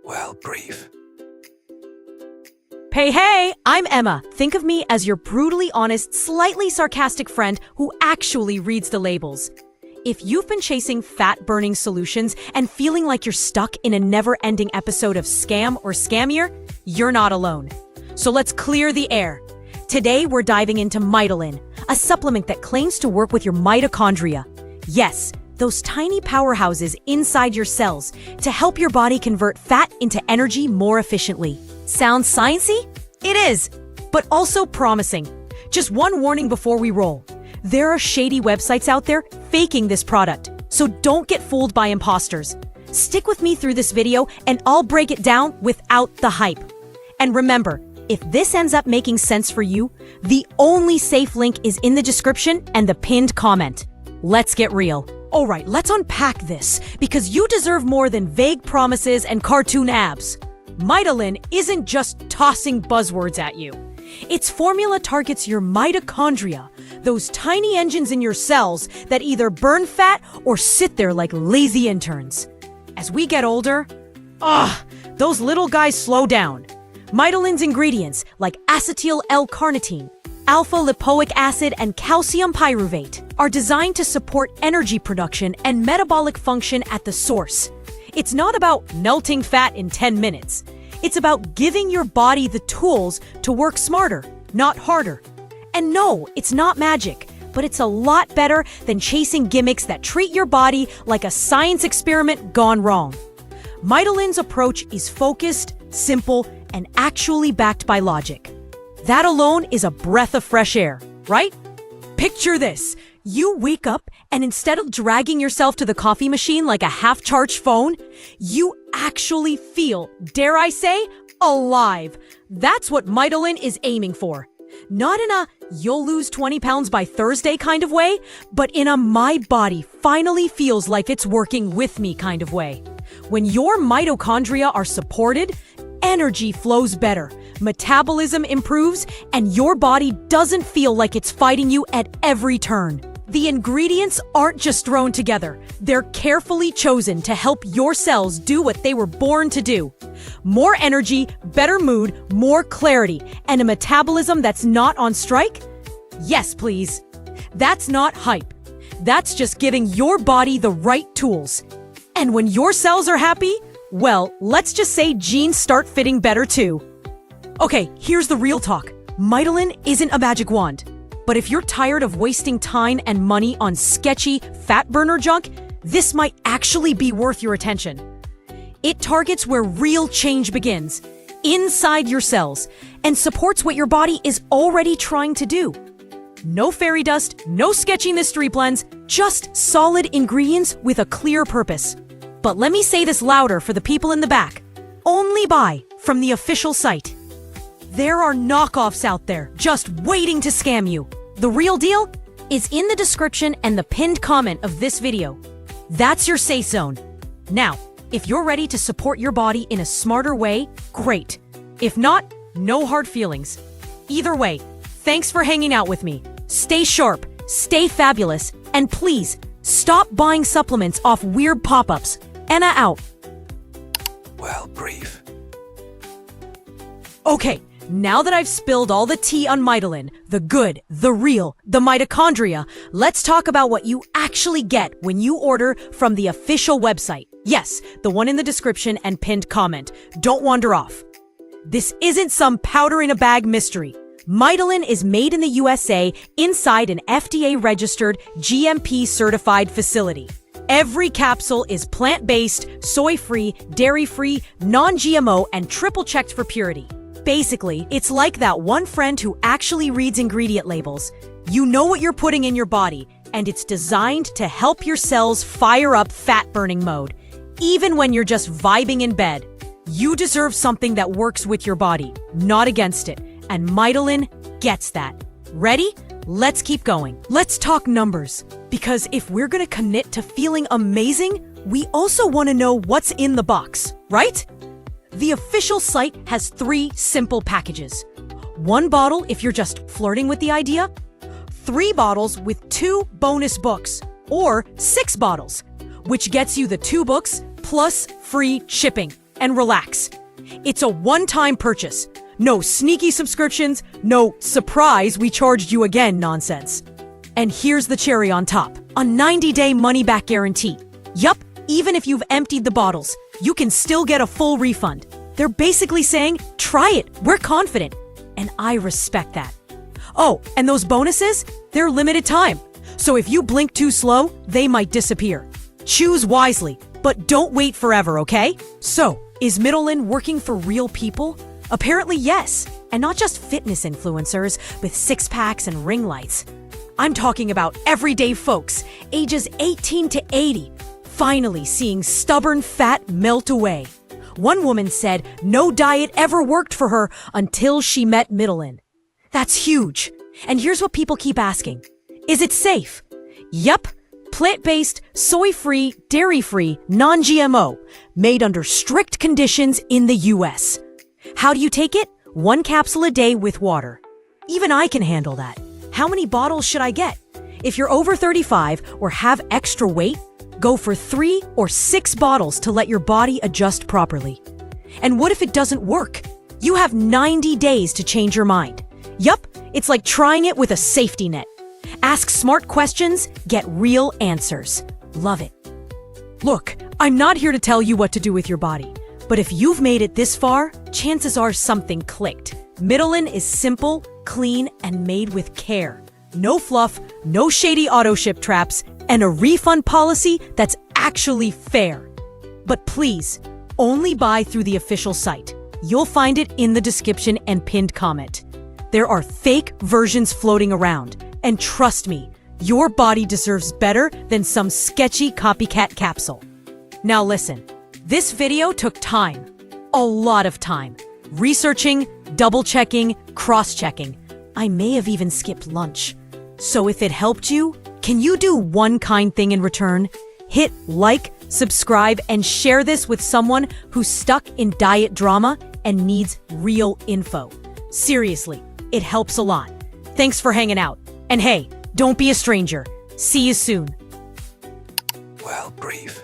Well, brief. Hey, I'm Emma. Think of me as your brutally honest, slightly sarcastic friend who actually reads the labels. If you've been chasing fat-burning solutions and feeling like you're stuck in a never-ending episode of Scam or Scammier, you're not alone. So let's clear the air. Today, we're diving into Mitolyn, a supplement that claims to work with your mitochondria. Yes, those tiny powerhouses inside your cells to help your body convert fat into energy more efficiently. Sounds sciencey? It is, but also promising. Just one warning before we roll. There are shady websites out there faking this product, so don't get fooled by imposters. Stick with me through this video and I'll break it down without the hype. And remember, if this ends up making sense for you, the only safe link is in the description and the pinned comment. Let's get real. All right, let's unpack this, because you deserve more than vague promises and cartoon abs. Mitolyn isn't just tossing buzzwords at you. Its formula targets your mitochondria, those tiny engines in your cells that either burn fat or sit there like lazy interns. As we get older, those little guys slow down. Mitolyn's ingredients, like acetyl L-carnitine, alpha-lipoic acid, and calcium pyruvate, are designed to support energy production and metabolic function at the source. It's not about melting fat in 10 minutes. It's about giving your body the tools to work smarter, not harder. And no, it's not magic, but it's a lot better than chasing gimmicks that treat your body like a science experiment gone wrong. Mitolyn's approach is focused, simple, and actually backed by logic. That alone is a breath of fresh air, right? Picture this. You wake up and instead of dragging yourself to the coffee machine like a half-charged phone, you actually feel, dare I say, alive. That's what Mitolyn is aiming for. Not in a you'll lose 20 pounds by Thursday kind of way, but in a my body finally feels like it's working with me kind of way. When your mitochondria are supported, energy flows better, metabolism improves, and your body doesn't feel like it's fighting you at every turn. The ingredients aren't just thrown together. They're carefully chosen to help your cells do what they were born to do. More energy, better mood, more clarity, and a metabolism that's not on strike? Yes, please. That's not hype. That's just giving your body the right tools. And when your cells are happy, well, let's just say jeans start fitting better too. Okay, here's the real talk. Mitolyn isn't a magic wand. But if you're tired of wasting time and money on sketchy, fat burner junk, this might actually be worth your attention. It targets where real change begins, inside your cells, and supports what your body is already trying to do. No fairy dust, no sketchy mystery blends, just solid ingredients with a clear purpose. But let me say this louder for the people in the back. Only buy from the official site. There are knockoffs out there just waiting to scam you. The real deal is in the description and the pinned comment of this video. That's your safe zone. Now, if you're ready to support your body in a smarter way, great. If not, no hard feelings. Either way, thanks for hanging out with me. Stay sharp, stay fabulous, and please, stop buying supplements off weird pop-ups. Anna out. Well, brief. Okay. Now that I've spilled all the tea on Mitolyn, the good, the real, the mitochondria, let's talk about what you actually get when you order from the official website. Yes, the one in the description and pinned comment. Don't wander off. This isn't some powder-in-a-bag mystery. Mitolyn is made in the USA inside an FDA-registered, GMP-certified facility. Every capsule is plant-based, soy-free, dairy-free, non-GMO, and triple-checked for purity. Basically, it's like that one friend who actually reads ingredient labels. You know what you're putting in your body, and it's designed to help your cells fire up fat-burning mode, even when you're just vibing in bed. You deserve something that works with your body, not against it, and Mitolyn gets that. Ready? Let's keep going. Let's talk numbers, because if we're gonna commit to feeling amazing, we also want to know what's in the box, right? The official site has 3 simple packages. 1 bottle if you're just flirting with the idea, 3 bottles with 2 bonus books, or 6 bottles, which gets you the 2 books plus free shipping. and relax. It's a one-time purchase. No sneaky subscriptions, no surprise we charged you again nonsense. And here's the cherry on top, a 90-day money-back guarantee. Yup, even if you've emptied the bottles, you can still get a full refund. They're basically saying, try it, we're confident. And I respect that. Oh, and those bonuses? They're limited time. So if you blink too slow, they might disappear. Choose wisely, but don't wait forever, okay? So, is Mitolyn working for real people? Apparently yes, and not just fitness influencers with six-packs and ring lights. I'm talking about everyday folks, ages 18 to 80, finally seeing stubborn fat melt away. One woman said no diet ever worked for her until she met Mitolyn. That's huge. And here's what people keep asking. Is it safe? Yup. Plant-based, soy-free, dairy-free, non-GMO, made under strict conditions in the US. How do you take it? 1 capsule a day with water. Even I can handle that. How many bottles should I get? If you're over 35 or have extra weight, go for 3 or 6 bottles to let your body adjust properly. And what if it doesn't work? You have 90 days to change your mind. Yup, it's like trying it with a safety net. Ask smart questions, get real answers. Love it. Look, I'm not here to tell you what to do with your body, but if you've made it this far, chances are something clicked. Mitolyn is simple, clean, and made with care. No fluff, no shady auto-ship traps, and a refund policy that's actually fair. But please, only buy through the official site. You'll find it in the description and pinned comment. There are fake versions floating around, and trust me, your body deserves better than some sketchy copycat capsule. Now listen, this video took time, a lot of time. Researching, double-checking, cross-checking. I may have even skipped lunch. So if it helped you, can you do one kind thing in return? Hit like, subscribe, and share this with someone who's stuck in diet drama and needs real info. Seriously, it helps a lot. Thanks for hanging out. And hey, don't be a stranger. See you soon. Well, brief.